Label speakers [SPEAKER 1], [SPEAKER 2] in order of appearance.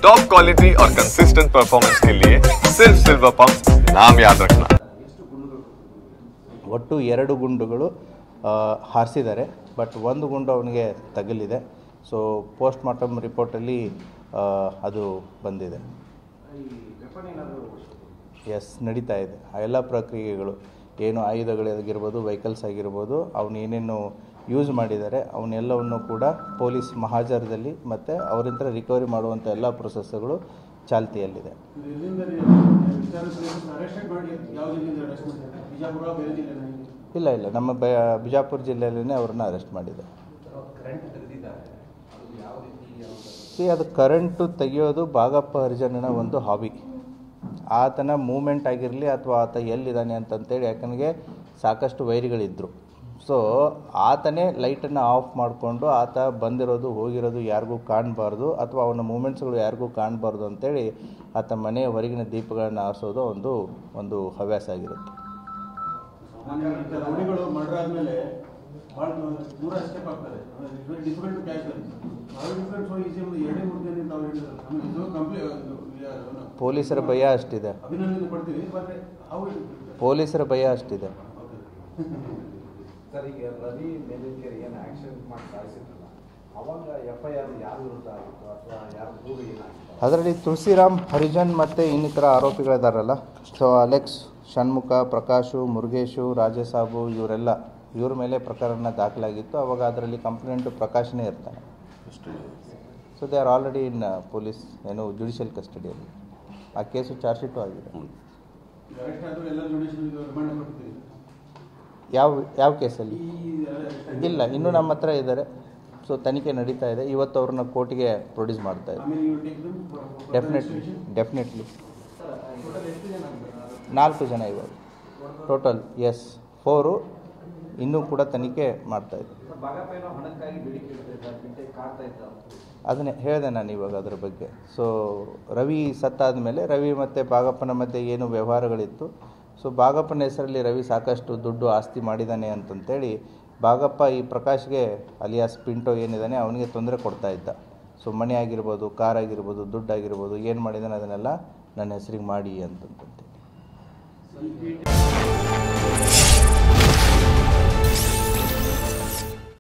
[SPEAKER 1] Top quality और consistent performance के लिए सिर्फ सिल्वर पंप नाम याद रखना।
[SPEAKER 2] ಒಟ್ಟು 2 ಗುಂಡುಗಳು ಹಾರಿಸಿದ್ದಾರೆ. ಬಟ್ ಒಂದು ಗುಂಡು ಅವನಿಗೆ ತಗುಲಿದೆ. ಸೊ ಪೋಸ್ಟ್ ಮಾರ್ಟಮ್ ರಿಪೋರ್ಟಲ್ಲಿ ಅದು ಬಂದಿದೆ. ಎಸ್, ನಡೀತಾ ಇದೆ ಆ ಎಲ್ಲ ಪ್ರಕ್ರಿಯೆಗಳು. ಏನು ಆಯುಧಗಳಾಗಿರ್ಬೋದು, ವೆಹಿಕಲ್ಸ್ ಆಗಿರ್ಬೋದು, ಅವನು ಏನೇನು ಯೂಸ್ ಮಾಡಿದ್ದಾರೆ ಅವನ್ನೆಲ್ಲವನ್ನು ಕೂಡ ಪೊಲೀಸ್ ಮಹಾಜರದಲ್ಲಿ ಮತ್ತು ಅವರಿಂದ ರಿಕವರಿ ಮಾಡುವಂಥ ಎಲ್ಲ ಪ್ರೊಸೆಸ್ಗಳು ಚಾಲ್ತಿಯಲ್ಲಿದೆ. ಇಲ್ಲ, ನಮ್ಮ ಬಿಜಾಪುರ ಜಿಲ್ಲೆಯಲ್ಲೇ ಅವ್ರನ್ನ ಅರೆಸ್ಟ್ ಮಾಡಿದೆ. ಅದು ಕರೆಂಟು ತೆಗೆಯೋದು ಬಾಗಪ್ಪ ಹರಿಜನನ ಒಂದು ಹಾಬಿ. ಆತನ ಮೂಮೆಂಟ್ ಆಗಿರಲಿ ಅಥವಾ ಆತ ಎಲ್ಲಿದ್ದಾನೆ ಅಂತಂತೇಳಿ, ಯಾಕಂದರೆ ಸಾಕಷ್ಟು ವೈರಿಗಳಿದ್ದರು. ಸೊ ಆತನೇ ಲೈಟನ್ನು ಆಫ್ ಮಾಡಿಕೊಂಡು ಆತ ಬಂದಿರೋದು ಹೋಗಿರೋದು ಯಾರಿಗೂ ಕಾಣಬಾರ್ದು ಅಥವಾ ಅವನ ಮೂಮೆಂಟ್ಸ್ಗಳು ಯಾರಿಗೂ ಕಾಣಬಾರ್ದು ಅಂತೇಳಿ ಆತ ಮನೆಯ ಹೊರಗಿನ ದೀಪಗಳನ್ನು ಆರಿಸೋದು ಒಂದು ಹವ್ಯಾಸ ಆಗಿರುತ್ತೆ. ಪೊಲೀಸರ ಭಯ ಅಷ್ಟಿದೆ.
[SPEAKER 3] ಸರ್, ಈಗ ರವಿ ಮೇಲಿಂಗೇರಿ ಏನು ಆಕ್ಷನ್ ಮಾಡಿ ಸಾಯಿಸಿದ್ರಲ್ಲ, ಅವಾಗ FIR ಯಾರು ವಿರುದ್ಧ ಆಗಿತ್ತು ಅಥವಾ ಯಾರು ದೂರು ಏನಾಗಿತ್ತು?
[SPEAKER 2] ಅದರಲ್ಲಿ ತುಳಸಿರಾಮ್ ಹರಿಜನ್ ಮತ್ತು ಇನ್ನಿತರ ಆರೋಪಿಗಳಿದಾರಲ್ಲ. ಸೊ ಅಲೆಕ್ಸ್, ಷಣ್ಮುಖ, ಪ್ರಕಾಶು, ಮುರುಗೇಶು, ರಾಜಸಾಬು ಇವ್ರ ಮೇಲೆ ಪ್ರಕರಣ ದಾಖಲಾಗಿತ್ತು. ಅವಾಗ ಅದರಲ್ಲಿ ಕಂಪ್ಲೇಂಟು ಪ್ರಕಾಶನೇ ಇರ್ತಾನೆ. So they are already in police judicial ಕಸ್ಟಡಿಯಲ್ಲಿ. ಆ ಕೇಸು ಚಾರ್ಜ್ ಶೀಟು ಆಗಿದೆ. ಯಾವ ಕೇಸಲ್ಲಿ ಇಲ್ಲ, ಇನ್ನೂ ನಮ್ಮ ಹತ್ರ ಇದ್ದಾರೆ. ಸೊ ತನಿಖೆ ನಡೀತಾ ಇದೆ. ಇವತ್ತು ಅವ್ರನ್ನ ಕೋರ್ಟಿಗೆ ಪ್ರೊಡ್ಯೂಸ್ ಮಾಡ್ತಾ ಇದ್ದಾರೆ. ಡೆಫಿನೆಟ್ಲಿ 4 ಜನ ಇವಾಗ ಟೋಟಲ್. ಎಸ್, 4 ಇನ್ನೂ ಕೂಡ ತನಿಖೆ ಮಾಡ್ತಾ ಇದ್ದಾರೆ. ಅದನ್ನೇ ಹೇಳಿದೆ ನಾನು ಇವಾಗ ಅದ್ರ ಬಗ್ಗೆ. ಸೊ ರವಿ ಸತ್ತಾದ ಮೇಲೆ ರವಿ ಮತ್ತು ಬಾಗಪ್ಪನ ಮಧ್ಯೆ ಏನು ವ್ಯವಹಾರಗಳಿತ್ತು. ಸೊ ಬಾಗಪ್ಪನ ಹೆಸರಲ್ಲಿ ರವಿ ಸಾಕಷ್ಟು ದುಡ್ಡು ಆಸ್ತಿ ಮಾಡಿದ್ದಾನೆ ಅಂತಂತೇಳಿ ಬಾಗಪ್ಪ ಈ ಪ್ರಕಾಶ್ಗೆ ಅಲಿಯಾಸ್ ಪಿಂಟೋ ಏನಿದ್ದಾನೆ ಅವನಿಗೆ ತೊಂದರೆ ಕೊಡ್ತಾ ಇದ್ದ. ಸೊ ಮನೆ ಆಗಿರ್ಬೋದು, ಕಾರ್ ಆಗಿರ್ಬೋದು, ದುಡ್ಡು ಆಗಿರ್ಬೋದು, ಏನು ಮಾಡಿದ್ದಾನೆ ಅದನ್ನೆಲ್ಲ ನನ್ನ ಹೆಸರಿಗೆ ಮಾಡಿ ಅಂತಂತೇಳಿ.